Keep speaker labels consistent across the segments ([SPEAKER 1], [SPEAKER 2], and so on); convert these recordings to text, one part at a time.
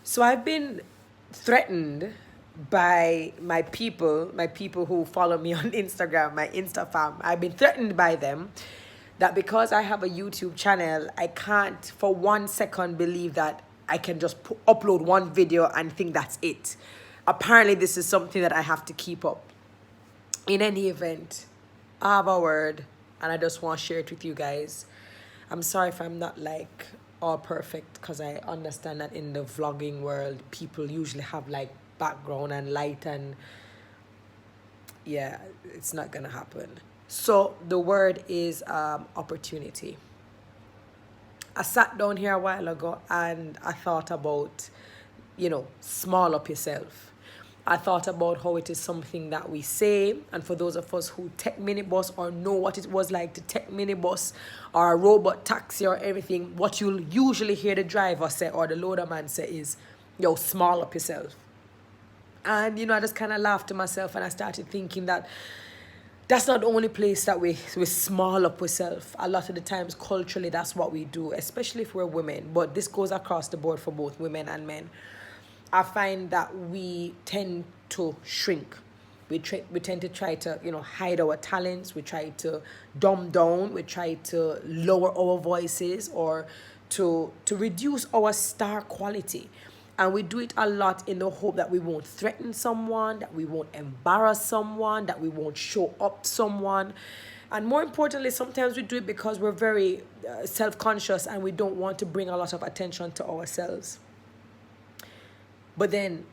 [SPEAKER 1] So I've been threatened by my people who follow me on Instagram, my Insta fam. I've been threatened by them that because I have a YouTube channel, I can't for 1 second believe that I can just upload one video and think that's it. Apparently, this is something that I have to keep up. In any event, I have a word and I just want to share it with you guys. I'm sorry if I'm not like all perfect, because I understand that in the vlogging world, people usually have like background and light, and yeah, it's not gonna happen. So the word is opportunity. I sat down here a while ago and I thought about, small up yourself. I thought about how it is something that we say, and for those of us who take minibus or know what it was like to take minibus or a robot taxi or everything, what you'll usually hear the driver say or the loader man say is, yo, small up yourself. And, I just kind of laughed to myself and I started thinking that that's not the only place that we small up ourselves. A lot of the times, culturally, that's what we do, especially if we're women. But this goes across the board for both women and men. I find that we tend to shrink. We tend to try to, hide our talents. We try to dumb down. We try to lower our voices or to reduce our star quality. And we do it a lot in the hope that we won't threaten someone, that we won't embarrass someone, that we won't show up someone. And more importantly, sometimes we do it because we're very self-conscious and we don't want to bring a lot of attention to ourselves. But then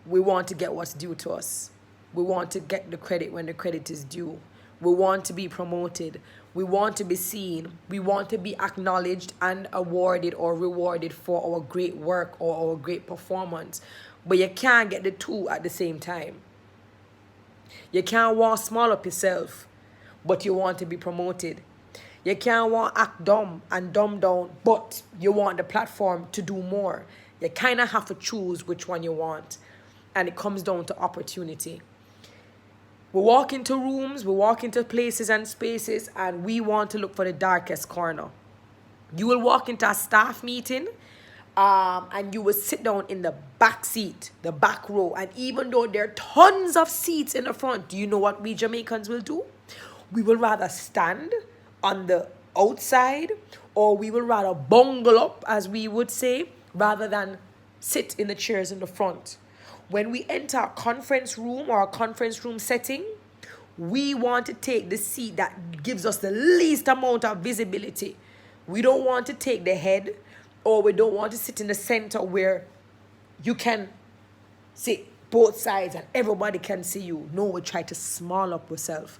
[SPEAKER 1] we want to get what's due to us. We want to get the credit when the credit is due. We want to be promoted. We want to be seen. We want to be acknowledged and awarded or rewarded for our great work or our great performance. But you can't get the two at the same time. You can't want small up yourself, but you want to be promoted. You can't want act dumb and dumb down, but you want the platform to do more. You kind of have to choose which one you want. And it comes down to opportunity. We walk into rooms, we walk into places and spaces, and we want to look for the darkest corner. You will walk into a staff meeting, and you will sit down in the back seat, the back row. And even though there are tons of seats in the front, do you know what we Jamaicans will do? We will rather stand on the outside, or we will rather bungle up, as we would say, rather than sit in the chairs in the front. When we enter a conference room or a conference room setting, we want to take the seat that gives us the least amount of visibility. We don't want to take the head, or we don't want to sit in the center where you can sit both sides and everybody can see you. No, we try to small up ourselves.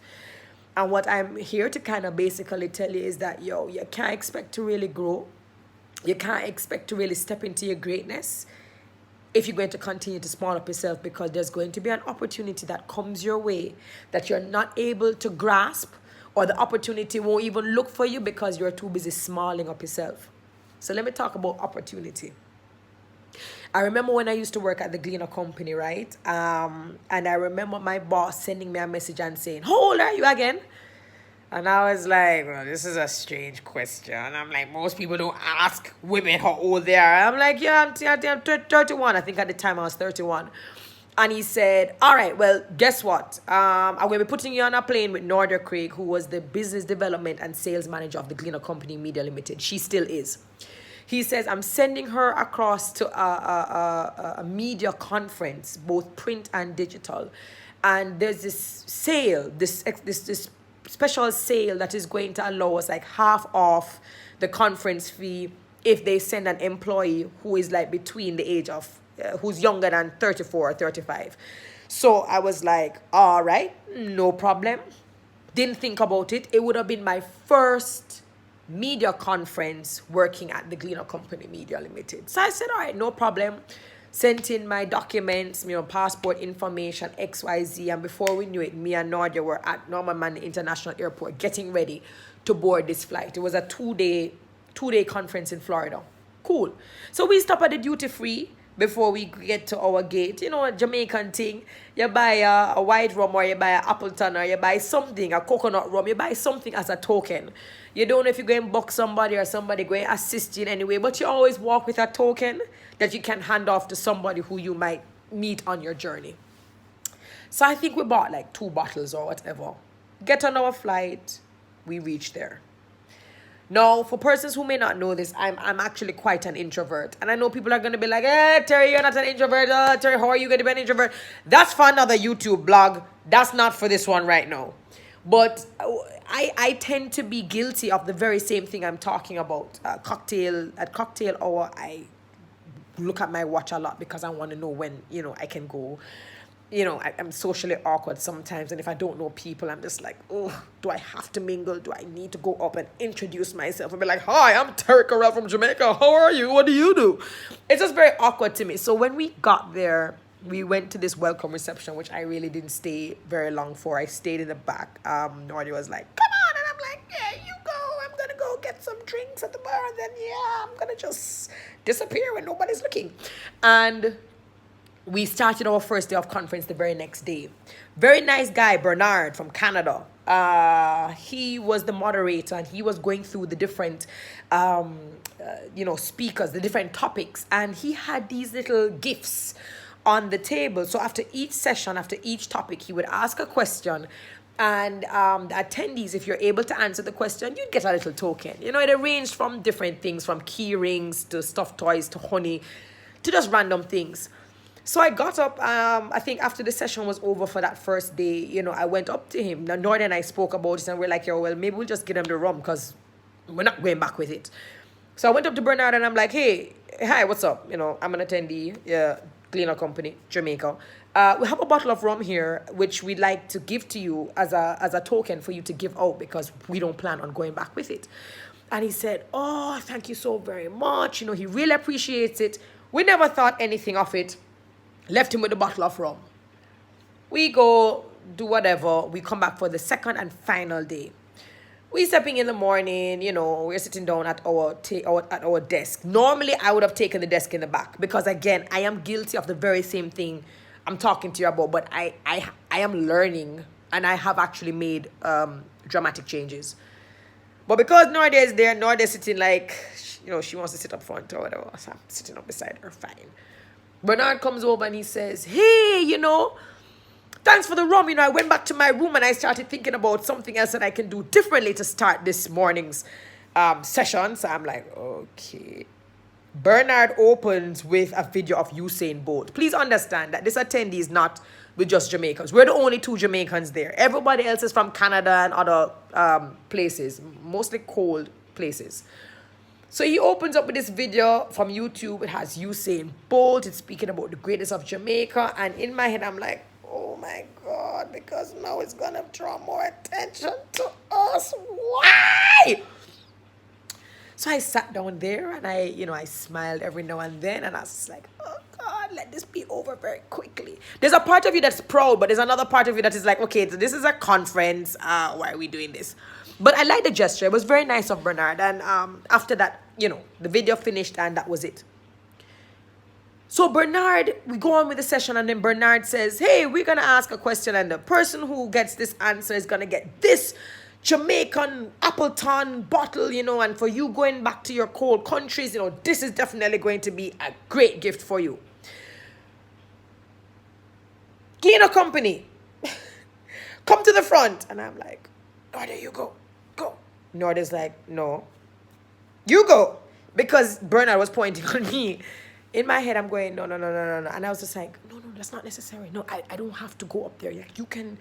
[SPEAKER 1] And what I'm here to kind of basically tell you is that, you can't expect to really grow. You can't expect to really step into your greatness if you're going to continue to small up yourself, because there's going to be an opportunity that comes your way that you're not able to grasp, or the opportunity won't even look for you because you're too busy smalling up yourself. So let me talk about opportunity. I remember when I used to work at the Gleaner Company, right? And I remember my boss sending me a message and saying, "How old are you again?" And I was like, well, this is a strange question. I'm like, most people don't ask women how old they are. I'm like, yeah, I'm 31. I think at the time I was 31. And he said, all right, well, guess what? I'm going to be putting you on a plane with Norda Craig, who was the business development and sales manager of the Gleaner Company Media Limited. She still is. He says, I'm sending her across to a media conference, both print and digital. And there's this sale, this special sale that is going to allow us like half off the conference fee if they send an employee who is like between the age of, who's younger than 34 or 35. So I was like, all right, no problem. Didn't think about it. It would have been my first media conference working at the Gleaner Company Media Limited. So I said, all right, no problem. Sent in my documents, passport information, XYZ. And before we knew it, me and Nadia were at Norman Manley International Airport getting ready to board this flight. It was a two-day conference in Florida. Cool. So we stop at the duty free. before we get to our gate. You know, a Jamaican thing. You buy a white rum, or you buy an Appleton, or you buy something, a coconut rum. You buy something as a token. You don't know if you're going to box somebody or somebody going to assist you in any way, but you always walk with a token that you can hand off to somebody who you might meet on your journey. So I think we bought like 2 bottles or whatever. Get on our flight, we reach there. Now, for persons who may not know this, I'm actually quite an introvert. And I know people are going to be like, hey, Terry, you're not an introvert. Terry, how are you going to be an introvert? That's for another YouTube blog. That's not for this one right now. But I tend to be guilty of the very same thing I'm talking about. At cocktail hour, I look at my watch a lot because I want to know when, I can go. I'm socially awkward sometimes, and if I don't know people, I'm just like, oh, do I have to mingle? Do I need to go up and introduce myself and be like, hi, I'm Terri-Karelle from Jamaica. How are you? What do you do? It's just very awkward to me. So when we got there, we went to this welcome reception, which I really didn't stay very long for. I stayed in the back. Nordy was like, come on. And I'm like, yeah, you go. I'm going to go get some drinks at the bar. And then, I'm going to just disappear when nobody's looking. And we started our first day of conference the very next day. Very nice guy, Bernard from Canada. He was the moderator, and he was going through the different, speakers, the different topics. And he had these little gifts on the table. So after each session, after each topic, he would ask a question. And the attendees, if you're able to answer the question, you'd get a little token. It ranged from different things, from key rings to stuffed toys to honey to just random things. So I got up, I think after the session was over for that first day, I went up to him. Now, Nordy and I spoke about it, and we're like, well, maybe we'll just get him the rum because we're not going back with it. So I went up to Bernard, and I'm like, hey, hi, what's up? I'm an attendee, cleaner company, Jamaica. We have a bottle of rum here, which we'd like to give to you as a token for you to give out because we don't plan on going back with it. And he said, oh, thank you so very much. He really appreciates it. We never thought anything of it. Left him with a bottle of rum. We go do whatever. We come back for the second and final day. We stepping in the morning, we're sitting down at our desk. Normally, I would have taken the desk in the back because, again, I am guilty of the very same thing I'm talking to you about. But I am learning, and I have actually made dramatic changes. But because Nordy is there, Nordy is sitting like, she wants to sit up front or whatever. So I'm sitting up beside her, fine. Bernard comes over and he says, hey, thanks for the rum. I went back to my room and I started thinking about something else that I can do differently to start this morning's session. So I'm like, okay. Bernard opens with a video of Usain Bolt. Please understand that this attendee is not with just Jamaicans. We're the only 2 Jamaicans there. Everybody else is from Canada and other places, mostly cold places. So he opens up with this video from YouTube. It has Usain Bolt. It's speaking about the greatness of Jamaica. And in my head, I'm like, oh my God, because now it's going to draw more attention to us. Why? So I sat down there and I smiled every now and then. And I was like, oh God, let this be over very quickly. There's a part of you that's proud, but there's another part of you that is like, okay, so this is a conference. Why are we doing this? But I like the gesture. It was very nice of Bernard. And after that, the video finished and that was it. So Bernard, we go on with the session and then Bernard says, hey, we're going to ask a question and the person who gets this answer is going to get this Jamaican Appleton bottle, and for you going back to your cold countries, this is definitely going to be a great gift for you. Cleaner company, come to the front. And I'm like, Nordy, you go. Nordy's like, no, you go. Because Bernard was pointing on me. In my head, I'm going, no. And I was just like, no, that's not necessary. No, I don't have to go up there. You can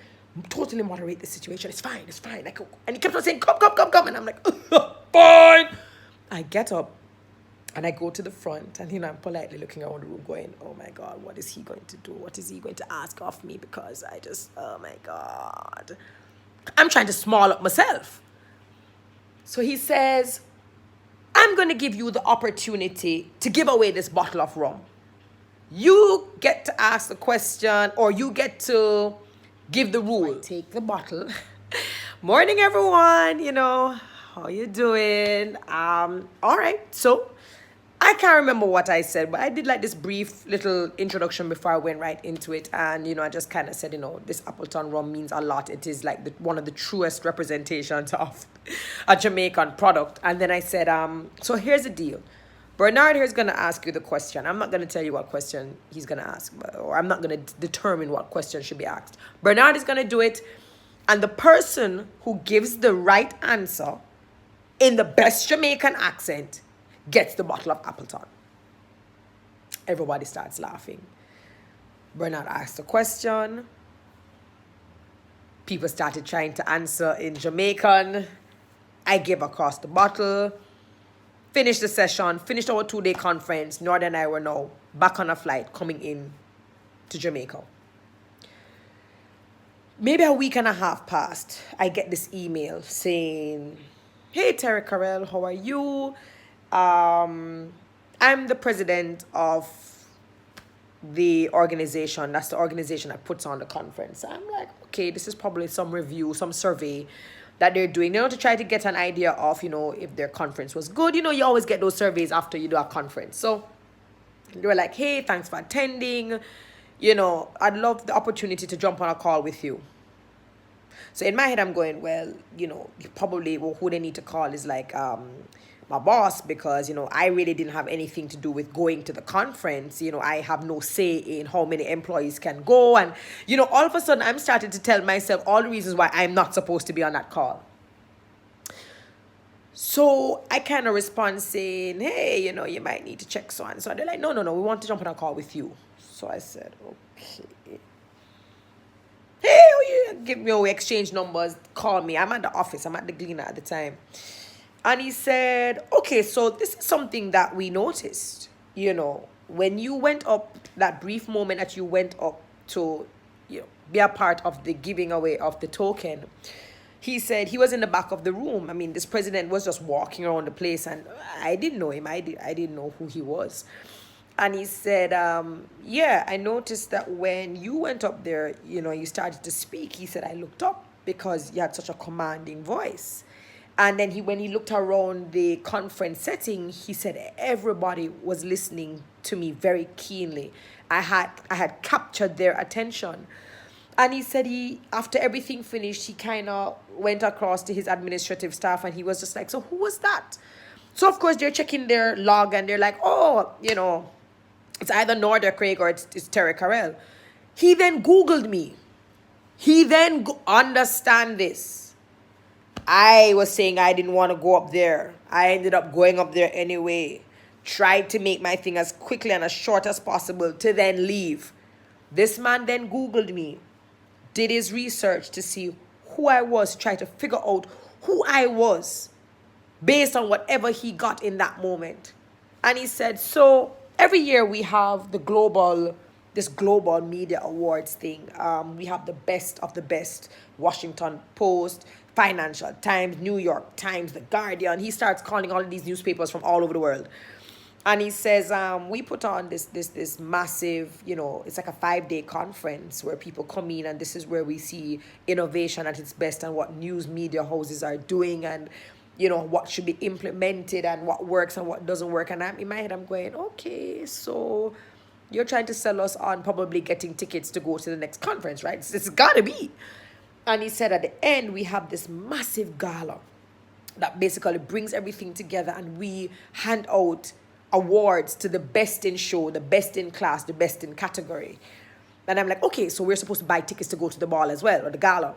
[SPEAKER 1] totally moderate the situation. It's fine. And he kept on saying, come. And I'm like, fine. I get up and I go to the front. And, I'm politely looking around the room going, oh, my God, what is he going to do? What is he going to ask of me? Because oh, my God. I'm trying to small up myself. So he says, I'm going to give you the opportunity to give away this bottle of rum. You get to ask the question or you get to give the rule. I take the bottle. Morning, everyone. How you doing? All right. So I can't remember what I said, but I did like this brief little introduction before I went right into it. And, I just kind of said, this Appleton rum means a lot. It is like one of the truest representations of a Jamaican product. And then I said, so here's the deal. Bernard here is going to ask you the question. I'm not going to tell you what question he's going to ask, or I'm not going to determine what question should be asked. Bernard is going to do it. And the person who gives the right answer in the best Jamaican accent gets the bottle of Appleton. Everybody starts laughing. Bernard asked a question. People started trying to answer in Jamaican. I gave across the bottle. Finished the session. Finished our 2-day conference. Nord and I were now back on a flight coming in to Jamaica. Maybe a week and a half passed. I get this email saying, hey, Terri-Karelle, how are you? I'm the president of the organization. That's the organization that puts on the conference. I'm like, okay, this is probably some review, some survey that they're doing, to try to get an idea of, if their conference was good. You always get those surveys after you do a conference. So they were like, hey, thanks for attending. I'd love the opportunity to jump on a call with you. So in my head, I'm going, well, probably who they need to call is like, my boss, because, I really didn't have anything to do with going to the conference. I have no say in how many employees can go. And, all of a sudden, I'm starting to tell myself all the reasons why I'm not supposed to be on that call. So I kind of respond saying, hey, you might need to check so and so. And they're like, no, we want to jump on a call with you. So I said, okay. Hey, give me, exchange numbers, call me. I'm at the office. I'm at the Gleaner at the time. And he said, okay, so this is something that we noticed, when you went up, that brief moment that you went up to, be a part of the giving away of the token. He said he was in the back of the room. I mean, this president was just walking around the place, and I didn't know him. I didn't know who he was. And he said, yeah, I noticed that when you went up there, you started to speak. He said, I looked up because you had such a commanding voice. And then when he looked around the conference setting, he said everybody was listening to me very keenly. I had captured their attention. And he said after everything finished, he kind of went across to his administrative staff, and he was just like, so who was that? So, of course, they're checking their log, and they're like, oh, it's either Nord or Craig, or it's Terri-Karelle. He then Googled me. Understand this. I was saying I didn't want to go up there. I ended up going up there anyway. Tried to make my thing as quickly and as short as possible to then leave. This man then Googled me, did his research to see who I was, tried to figure out who I was based on whatever he got in that moment. And he said, so every year we have this global media awards thing. We have the best of the best. Washington Post, Financial Times, New York Times, The Guardian. He starts calling all of these newspapers from all over the world. And he says, we put on this massive, it's like a 5-day conference where people come in, and this is where we see innovation at its best and what news media houses are doing, and, what should be implemented and what works and what doesn't work. And in my head, I'm going, okay, so you're trying to sell us on probably getting tickets to go to the next conference, right? It's got to be. And he said at the end, we have this massive gala that basically brings everything together, and we hand out awards to the best in show, the best in class, the best in category. And I'm like, okay, so we're supposed to buy tickets to go to the ball as well, or the gala.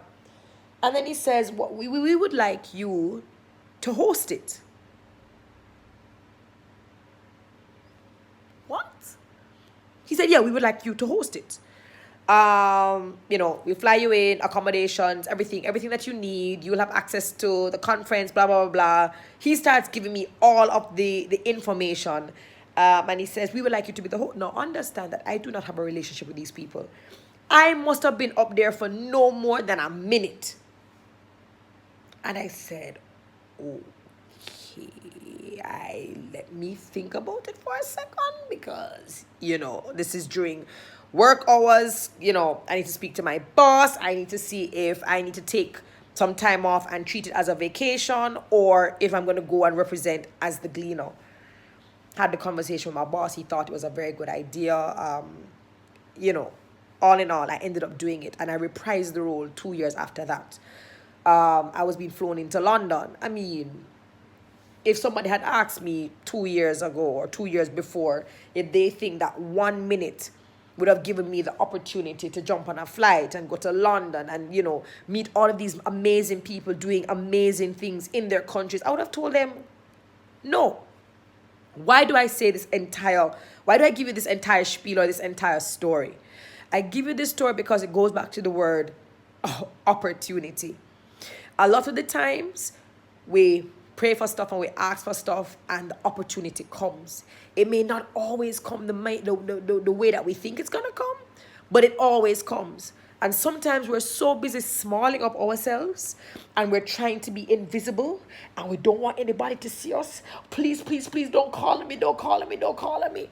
[SPEAKER 1] And then he says, we would like you to host it. What? He said, yeah, we would like you to host it. We fly you in, accommodations, everything that you need. You'll have access to the conference, blah, blah, blah, blah. He starts giving me all of the information. And he says, we would like you to be the host. Now, understand that I do not have a relationship with these people. I must have been up there for no more than a minute. And I said, okay, let me think about it for a second, because, this is during work hours. I need to speak to my boss. I need to see if I need to take some time off and treat it as a vacation, or if I'm going to go and represent as the Gleaner. had the conversation with my boss. He thought it was a very good idea. You know, all in all, I ended up doing it, and I reprised the role 2 years after that. I was being flown into London. I mean, if somebody had asked me 2 years ago or 2 years before, if they think that 1 minute would have given me the opportunity to jump on a flight and go to London and, you know, meet all of these amazing people doing amazing things in their countries, I would have told them no. Why do I give you this entire spiel or this entire story? I give you this story because it goes back to the word opportunity. A lot of the times we pray for stuff and we ask for stuff and the opportunity comes. It may not always come the way that we think it's going to come, but it always comes. And sometimes we're so busy smalling up ourselves and we're trying to be invisible and we don't want anybody to see us. Please, please, please don't call on me, don't call on me, don't call on me.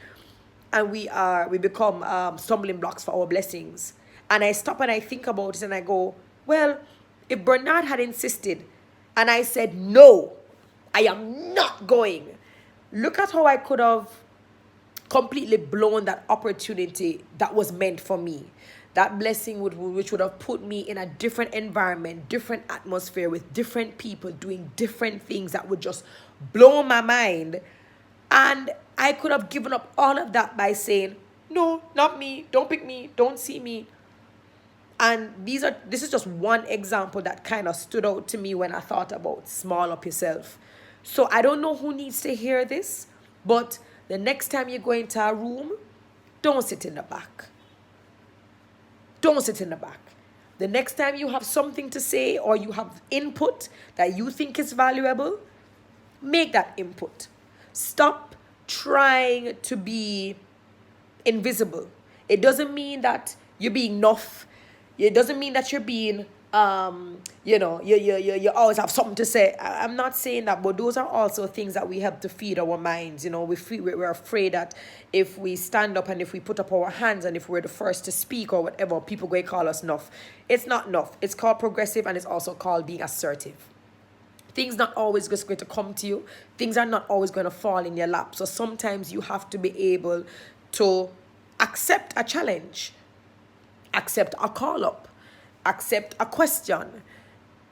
[SPEAKER 1] And we become stumbling blocks for our blessings. And I stop and I think about it and I go, well, if Bernard had insisted and I said, no, I am not going, look at how I could have completely blown that opportunity that was meant for me. That blessing which would have put me in a different environment, different atmosphere with different people doing different things that would just blow my mind. And I could have given up all of that by saying, no, not me, don't pick me, don't see me. And this is just one example that kind of stood out to me when I thought about small up yourself. So I don't know who needs to hear this, but the next time you go into a room, don't sit in the back. Don't sit in the back. The next time you have something to say or you have input that you think is valuable, make that input. Stop trying to be invisible. It doesn't mean that you're being enough. It doesn't mean that you're being, you always have something to say. I'm not saying that, but those are also things that we help to feed our minds. You know, we're afraid that if we stand up and if we put up our hands and if we're the first to speak or whatever, people going to call us enough. It's not enough. It's called progressive and it's also called being assertive. Things not always just going to come to you. Things are not always going to fall in your lap. So sometimes you have to be able to accept a challenge, accept a call up, accept a question.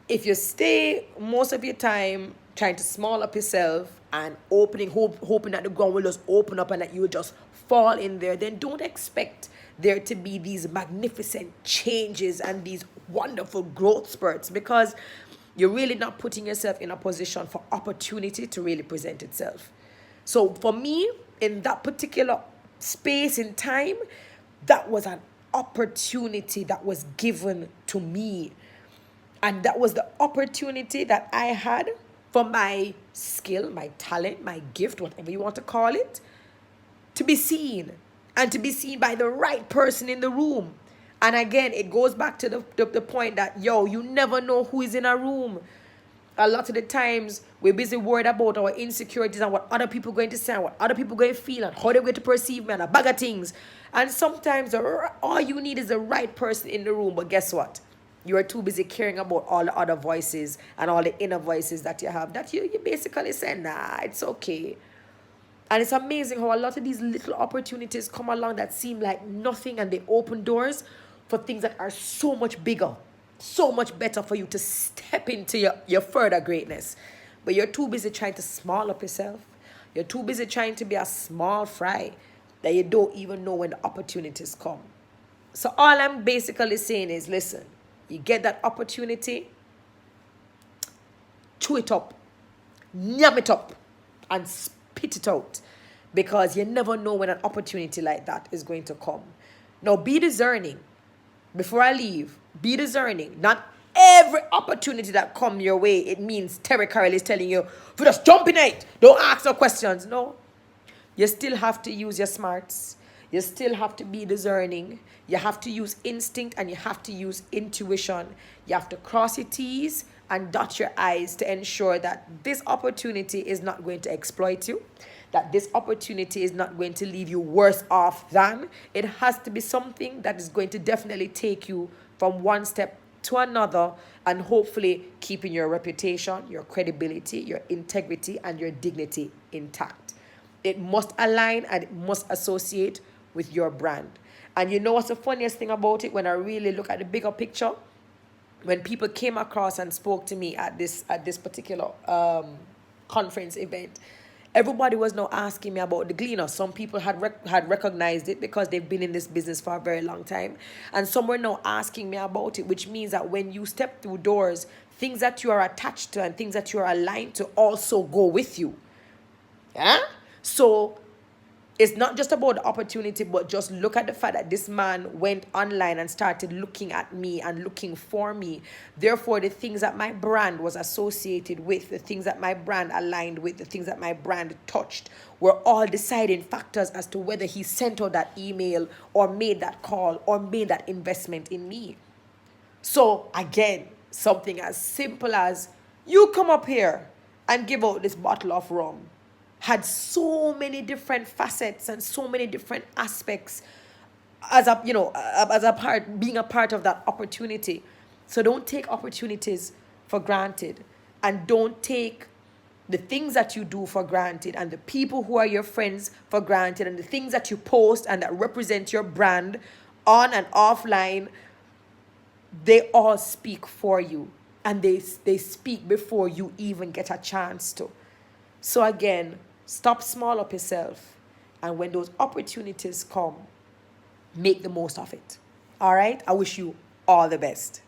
[SPEAKER 1] If you stay most of your time trying to small up yourself and hoping that the ground will just open up and that you will just fall in there, then don't expect there to be these magnificent changes and these wonderful growth spurts, because you're really not putting yourself in a position for opportunity to really present itself. So for me, in that particular space in time, that was an opportunity that was given to me. And that was the opportunity that I had for my skill, my talent, my gift, whatever you want to call it, to be seen and to be seen by the right person in the room. And again, it goes back to the point that, you never know who is in a room. A lot of the times, we're busy worried about our insecurities and what other people are going to say and what other people are going to feel and how they're going to perceive me and a bag of things. And sometimes, all you need is the right person in the room. But guess what? You are too busy caring about all the other voices and all the inner voices that you have, that you basically say, nah, it's okay. And it's amazing how a lot of these little opportunities come along that seem like nothing, and they open doors for things that are so much bigger, so much better for you to step into your further greatness. But you're too busy trying to small up yourself. You're too busy trying to be a small fry that you don't even know when the opportunities come. So all I'm basically saying is, listen, you get that opportunity, chew it up, yum it up, and spit it out, because you never know when an opportunity like that is going to come. Now, be discerning. Before I leave, be discerning. Not every opportunity that comes your way, it means Terri-Karelle is telling you, if you just jump in it, don't ask no questions. No. You still have to use your smarts. You still have to be discerning. You have to use instinct and you have to use intuition. You have to cross your T's and dot your I's to ensure that this opportunity is not going to exploit you, that this opportunity is not going to leave you worse off than. It has to be something that is going to definitely take you from one step to another, and hopefully keeping your reputation, your credibility, your integrity, and your dignity intact. it must align and it must associate with your brand. And you know what's the funniest thing about it? When I really look at the bigger picture, when people came across and spoke to me at this particular conference event, everybody was now asking me about the gleaner. Some people had recognized it because they've been in this business for a very long time, and some were now asking me about it, which means that when you step through doors, things that you are attached to and things that you are aligned to also go with you. Yeah? So it's not just about the opportunity, but just look at the fact that this man went online and started looking at me and looking for me. Therefore, the things that my brand was associated with, the things that my brand aligned with, the things that my brand touched, were all deciding factors as to whether he sent out that email or made that call or made that investment in me. So again, something as simple as you come up here and give out this bottle of rum had so many different facets and so many different aspects as being a part of that opportunity. So don't take opportunities for granted, and don't take the things that you do for granted, and the people who are your friends for granted, and the things that you post and that represent your brand on and offline. They all speak for you, and they speak before you even get a chance to. So again, stop small up yourself, and when those opportunities come, make the most of it. All right? I wish you all the best.